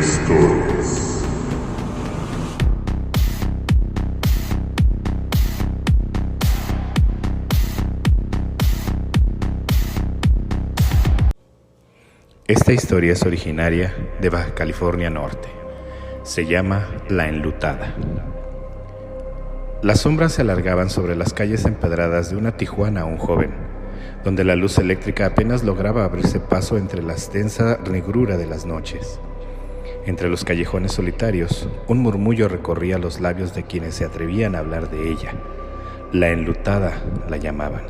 Historias. Esta historia es originaria de Baja California Norte. Se llama La Enlutada. Las sombras se alargaban sobre las calles empedradas de una Tijuana aún joven, donde la luz eléctrica apenas lograba abrirse paso entre la densa negrura de las noches. Entre los callejones solitarios, un murmullo recorría los labios de quienes se atrevían a hablar de ella. La Enlutada la llamaban.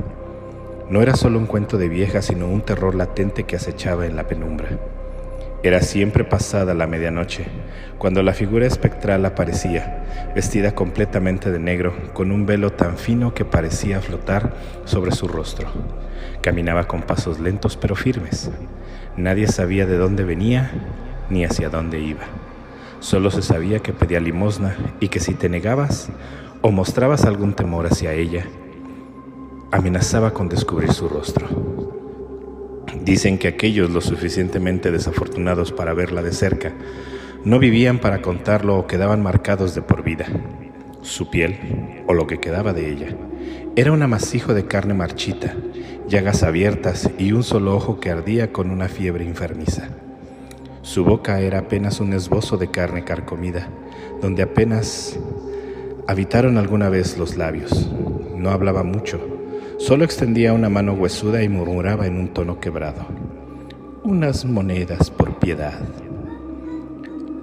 No era solo un cuento de vieja, sino un terror latente que acechaba en la penumbra. Era siempre pasada la medianoche, cuando la figura espectral aparecía, vestida completamente de negro, con un velo tan fino que parecía flotar sobre su rostro. Caminaba con pasos lentos pero firmes. Nadie sabía de dónde venía ni hacia dónde iba. Solo se sabía que pedía limosna y que si te negabas o mostrabas algún temor hacia ella, amenazaba con descubrir su rostro. Dicen que aquellos lo suficientemente desafortunados para verla de cerca no vivían para contarlo o quedaban marcados de por vida. Su piel, o lo que quedaba de ella, era un amasijo de carne marchita, llagas abiertas y un solo ojo que ardía con una fiebre enfermiza. Su boca era apenas un esbozo de carne carcomida, donde apenas habitaron alguna vez los labios. No hablaba mucho. Solo extendía una mano huesuda y murmuraba en un tono quebrado: unas monedas por piedad.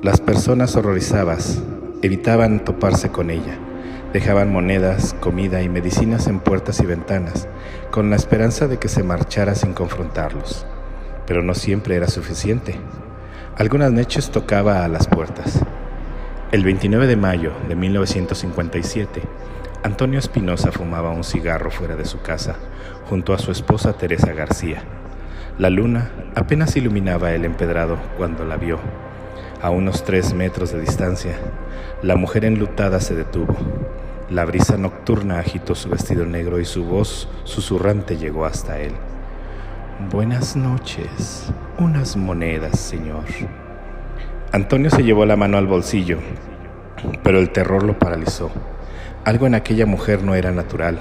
Las personas horrorizadas evitaban toparse con ella. Dejaban monedas, comida y medicinas en puertas y ventanas, con la esperanza de que se marchara sin confrontarlos. Pero no siempre era suficiente. Algunas noches tocaba a las puertas. El 29 de mayo de 1957, Antonio Espinosa fumaba un cigarro fuera de su casa, junto a su esposa Teresa García. La luna apenas iluminaba el empedrado cuando la vio. A unos 3 metros de distancia, la mujer enlutada se detuvo. La brisa nocturna agitó su vestido negro y su voz susurrante llegó hasta él. «Buenas noches, unas monedas, señor». Antonio se llevó la mano al bolsillo, pero el terror lo paralizó. Algo en aquella mujer no era natural.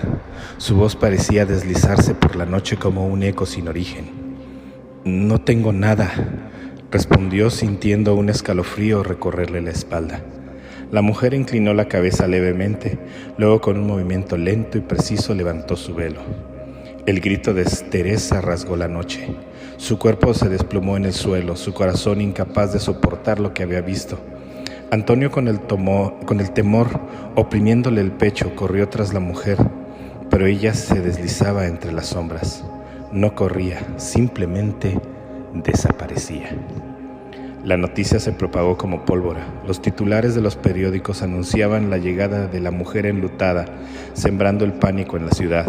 Su voz parecía deslizarse por la noche como un eco sin origen. «No tengo nada», respondió sintiendo un escalofrío recorrerle la espalda. La mujer inclinó la cabeza levemente, luego con un movimiento lento y preciso levantó su velo. El grito de Teresa rasgó la noche. Su cuerpo se desplomó en el suelo, su corazón incapaz de soportar lo que había visto. Antonio, con el temor oprimiéndole el pecho, corrió tras la mujer, pero ella se deslizaba entre las sombras. No corría, simplemente desaparecía. La noticia se propagó como pólvora. Los titulares de los periódicos anunciaban la llegada de la mujer enlutada, sembrando el pánico en la ciudad.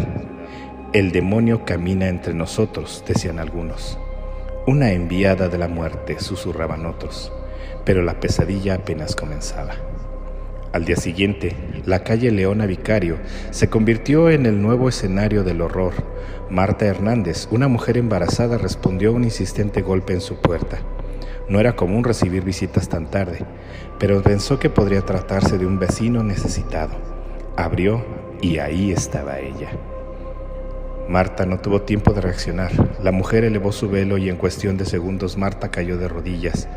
«El demonio camina entre nosotros», decían algunos. «Una enviada de la muerte», susurraban otros. Pero la pesadilla apenas comenzaba. Al día siguiente, la calle Leona Vicario se convirtió en el nuevo escenario del horror. Marta Hernández, una mujer embarazada, respondió a un insistente golpe en su puerta. No era común recibir visitas tan tarde, pero pensó que podría tratarse de un vecino necesitado. Abrió y ahí estaba ella. Marta no tuvo tiempo de reaccionar. La mujer elevó su velo y en cuestión de segundos Marta cayó de rodillas,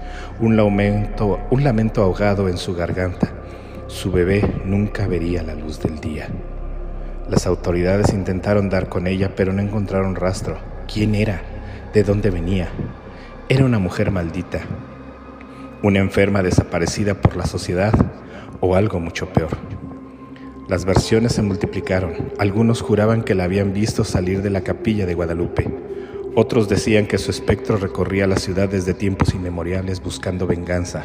un lamento ahogado en su garganta. Su bebé nunca vería la luz del día. Las autoridades intentaron dar con ella, pero no encontraron rastro. ¿Quién era? ¿De dónde venía? Era una mujer maldita, una enferma desaparecida por la sociedad o algo mucho peor. Las versiones se multiplicaron. Algunos juraban que la habían visto salir de la capilla de Guadalupe. Otros decían que su espectro recorría la ciudad desde tiempos inmemoriales buscando venganza,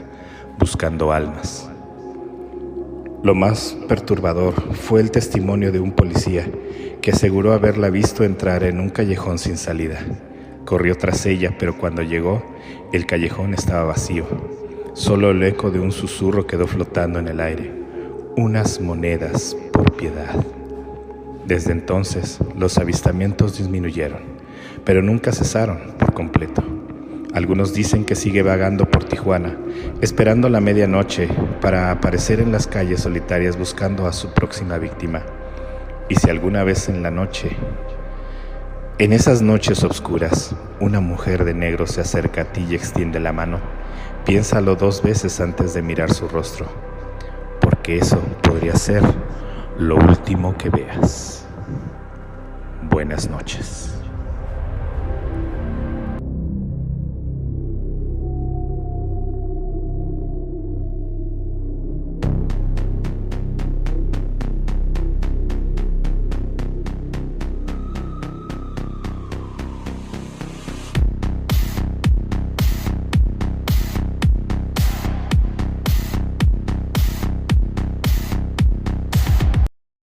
buscando almas. Lo más perturbador fue el testimonio de un policía que aseguró haberla visto entrar en un callejón sin salida. Corrió tras ella, pero cuando llegó, el callejón estaba vacío. Solo el eco de un susurro quedó flotando en el aire. «Unas monedas por piedad». Desde entonces, los avistamientos disminuyeron, pero nunca cesaron por completo. Algunos dicen que sigue vagando por Tijuana, esperando la medianoche para aparecer en las calles solitarias buscando a su próxima víctima. Y si alguna vez en la noche, en esas noches oscuras, una mujer de negro se acerca a ti y extiende la mano, piénsalo 2 veces antes de mirar su rostro, porque eso podría ser lo último que veas. Buenas noches.